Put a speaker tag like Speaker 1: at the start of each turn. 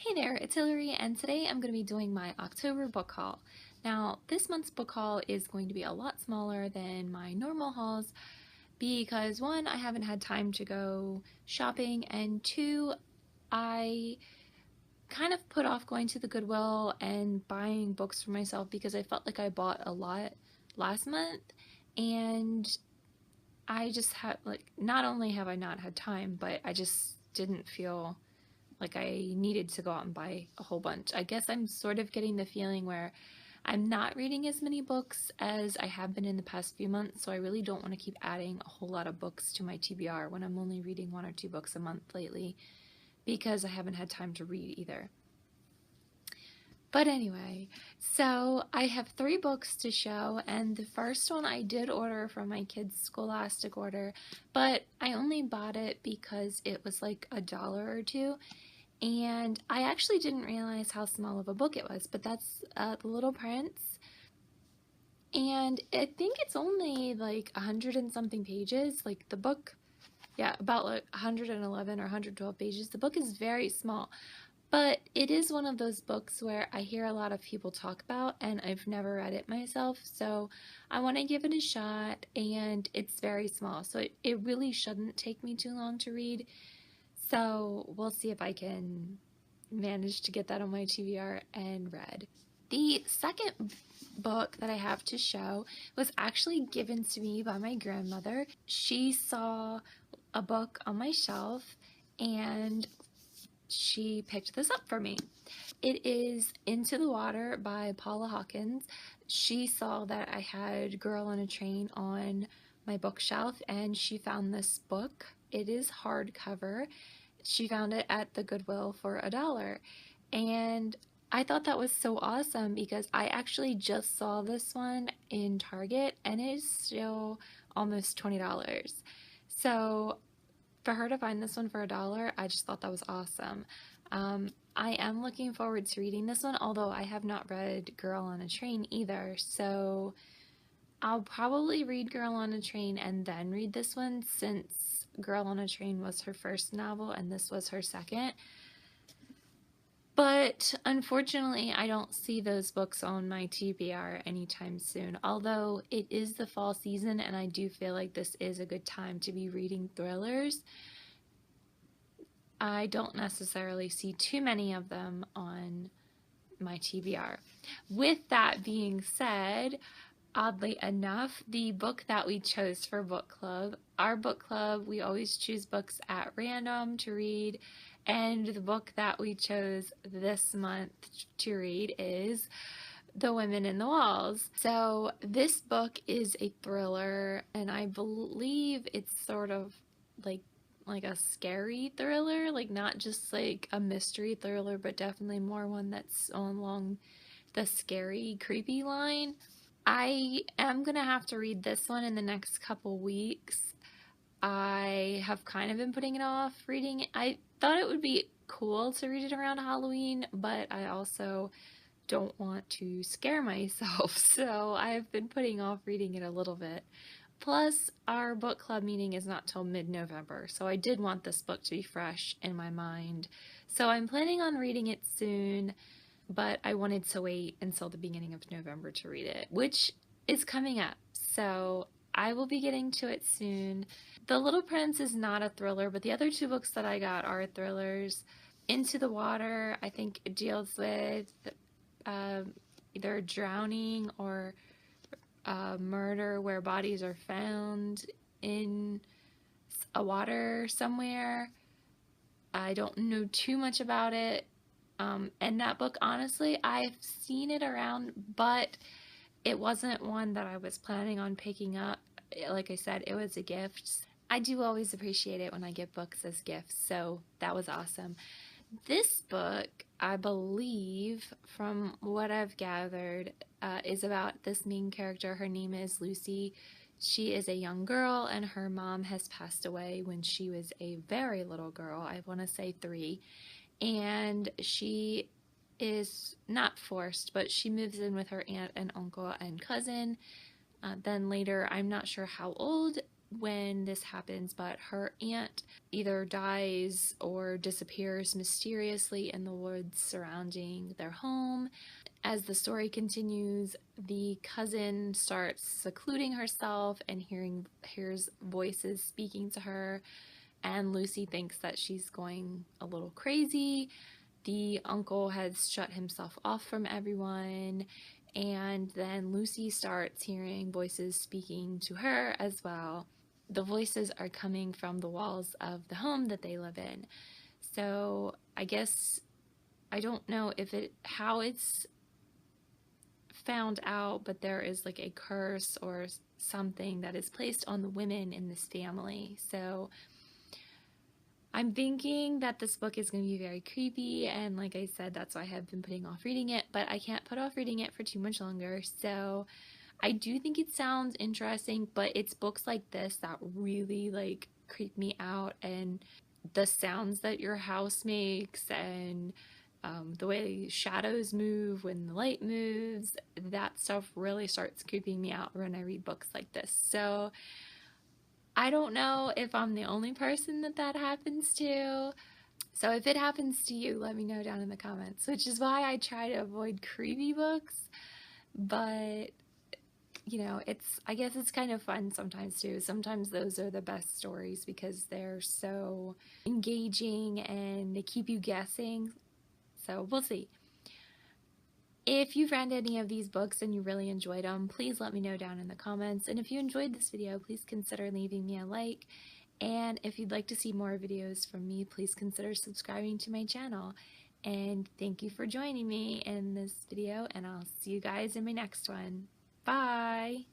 Speaker 1: Hey there, it's Hillary, and today I'm going to be doing my October book haul. Now, this month's book haul is going to be a lot smaller than my normal hauls because one, I haven't had time to go shopping, and two, I kind of put off going to the Goodwill and buying books for myself because I felt like I bought a lot last month, and I just had, not only have I not had time, but I just didn't feel like I needed to go out and buy a whole bunch. I guess I'm sort of getting the feeling where I'm not reading as many books as I have been in the past few months, so I really don't want to keep adding a whole lot of books to my TBR when I'm only reading 1 or 2 books a month lately because I haven't had time to read either. But anyway, so I have 3 books to show, and the first one I did order from my kids' Scholastic order, but I only bought it because it was like $1 or $2, and I actually didn't realize how small of a book it was, but that's The Little Prince, and I think it's only like 100 and something pages, like the book, yeah, about like 111 or 112 pages. The book is very small, but it is one of those books where I hear a lot of people talk about, and I've never read it myself, so I want to give it a shot, and it's very small, so it really shouldn't take me too long to read. So we'll see if I can manage to get that on my TBR and read. The second book that I have to show was actually given to me by my grandmother. She saw a book on my shelf and she picked this up for me. It is Into the Water by Paula Hawkins. She saw that I had Girl on a Train on my bookshelf and she found this book. It is hardcover. She found it at the Goodwill for $1, and I thought that was so awesome because I actually just saw this one in Target and it is still almost $20. So for her to find this one for $1, I just thought that was awesome. I am looking forward to reading this one, although I have not read Girl on a Train either, so I'll probably read Girl on a Train and then read this one since Girl on a Train was her first novel and this was her second. But unfortunately, I don't see those books on my TBR anytime soon, although it is the fall season and I do feel like this is a good time to be reading thrillers. I don't necessarily see too many of them on my TBR. With that being said, oddly enough, the book that we chose for book club, our book club, we always choose books at random to read, and the book that we chose this month to read is The Women in the Walls. So this book is a thriller, and I believe it's sort of like a scary thriller, like not just like a mystery thriller, but definitely more one that's along the scary, creepy line. I am gonna have to read this one in the next couple weeks. I have kind of been putting it off reading it. I thought it would be cool to read it around Halloween, but I also don't want to scare myself, so I've been putting off reading it a little bit. Plus, our book club meeting is not till mid-November, so I did want this book to be fresh in my mind. So I'm planning on reading it soon, but I wanted to wait until the beginning of November to read it, which is coming up, so I will be getting to it soon. The Little Prince is not a thriller, but the other 2 books that I got are thrillers. Into the Water, I think it deals with either drowning or murder where bodies are found in a water somewhere. I don't know too much about it. And that book, honestly, I've seen it around, but it wasn't one that I was planning on picking up. Like I said, it was a gift. I do always appreciate it when I get books as gifts, so that was awesome. This book, I believe, from what I've gathered, is about this main character. Her name is Lucy. She is a young girl, and her mom has passed away when she was a very little girl. I want to say 3. And she is not forced, but she moves in with her aunt and uncle and cousin. Then later, I'm not sure how old when this happens, but her aunt either dies or disappears mysteriously in the woods surrounding their home. As the story continues, the cousin starts secluding herself and hears voices speaking to her, and Lucy thinks that she's going a little crazy. The uncle has shut himself off from everyone, and then Lucy starts hearing voices speaking to her as well. The voices are coming from the walls of the home that they live in. So I guess I don't know how it's found out, but there is like a curse or something that is placed on the women in this family. So I'm thinking that this book is going to be very creepy, and like I said, that's why I have been putting off reading it, but I can't put off reading it for too much longer. So I do think it sounds interesting, but it's books like this that really like creep me out, and the sounds that your house makes, and the way shadows move when the light moves, that stuff really starts creeping me out when I read books like this. So I don't know if I'm the only person that happens to. So if it happens to you, let me know down in the comments, which is why I try to avoid creepy books. But you know, I guess it's kind of fun sometimes too. Sometimes those are the best stories because they're so engaging and they keep you guessing. So we'll see. If you've read any of these books and you really enjoyed them, please let me know down in the comments. And if you enjoyed this video, please consider leaving me a like. And if you'd like to see more videos from me, please consider subscribing to my channel. And thank you for joining me in this video, and I'll see you guys in my next one. Bye!